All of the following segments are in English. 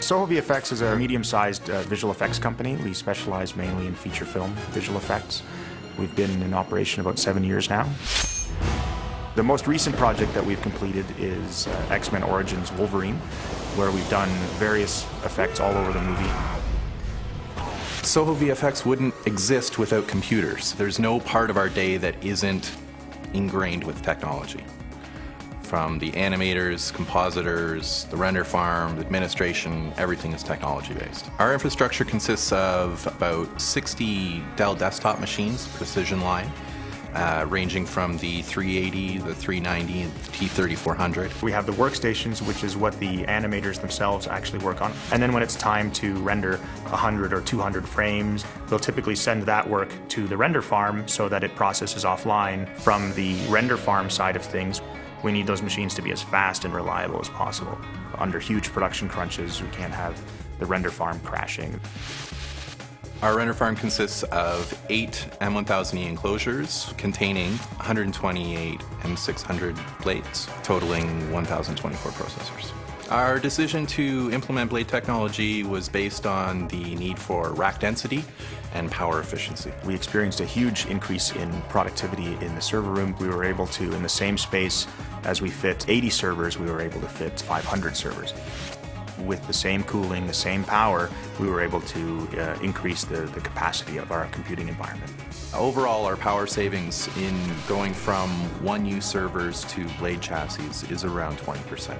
Soho Vfx is a medium-sized visual effects company. We specialize mainly in feature film visual effects. We've been in operation about 7 years now. The most recent project that we've completed is X-Men Origins Wolverine, where we've done various effects all over the movie. Soho Vfx wouldn't exist without computers. There's no part of our day that isn't ingrained with technology. From the animators, compositors, the render farm, the administration, everything is technology-based. Our infrastructure consists of about 60 Dell desktop machines, precision line, ranging from the 380, the 390, and the T3400. We have the workstations, which is what the animators themselves actually work on. And then when it's time to render 100 or 200 frames, they'll typically send that work to the render farm so that it processes offline from the render farm side of things. We need those machines to be as fast and reliable as possible. Under huge production crunches, we can't have the render farm crashing. Our render farm consists of 8 M1000E enclosures containing 128 M600 blades, totaling 1,024 processors. Our decision to implement blade technology was based on the need for rack density and power efficiency. We experienced a huge increase in productivity in the server room. We were able to, in the same space as we fit 80 servers, we were able to fit 500 servers. With the same cooling, the same power, we were able to increase the capacity of our computing environment. Overall, our power savings in going from one-use servers to blade chassis is around 20%.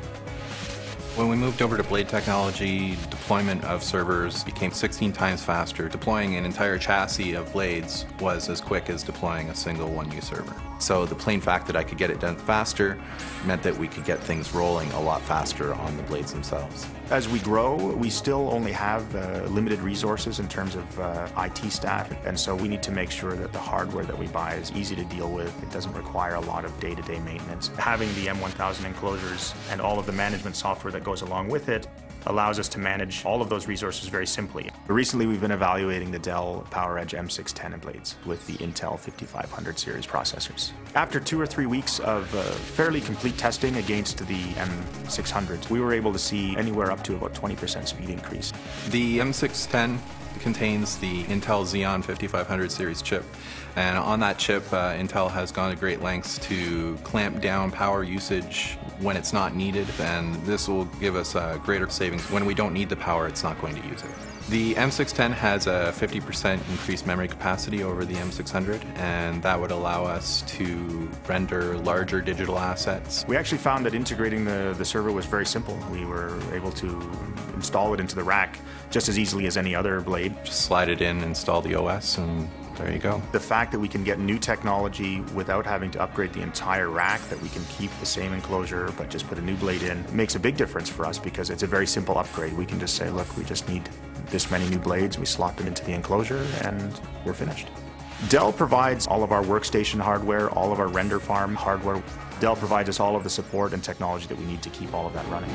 When we moved over to blade technology, deployment of servers became 16 times faster. Deploying an entire chassis of blades was as quick as deploying a single one-use server. So the plain fact that I could get it done faster meant that we could get things rolling a lot faster on the blades themselves. As we grow, we still only have limited resources in terms of IT staff, and so we need to make sure that the hardware that we buy is easy to deal with. It doesn't require a lot of day-to-day maintenance. Having the M1000 enclosures and all of the management software that goes along with it allows us to manage all of those resources very simply. Recently, we've been evaluating the Dell PowerEdge M610 blades with the Intel 5500 series processors. After 2 or 3 weeks of fairly complete testing against the M600, we were able to see anywhere up to about 20% speed increase. The M610 contains the Intel Xeon 5500 series chip, and on that chip Intel has gone to great lengths to clamp down power usage when it's not needed, and this will give us greater savings. When we don't need the power, it's not going to use it. The M610 has a 50% increased memory capacity over the M600, and that would allow us to render larger digital assets. We actually found that integrating the server was very simple. We were able to install it into the rack just as easily as any other blade. Just slide it in, install the OS, and there you go. The fact that we can get new technology without having to upgrade the entire rack, that we can keep the same enclosure but just put a new blade in, makes a big difference for us because it's a very simple upgrade. We can just say, look, we just need this many new blades, we slot them into the enclosure, and we're finished. Dell provides all of our workstation hardware, all of our render farm hardware. Dell provides us all of the support and technology that we need to keep all of that running.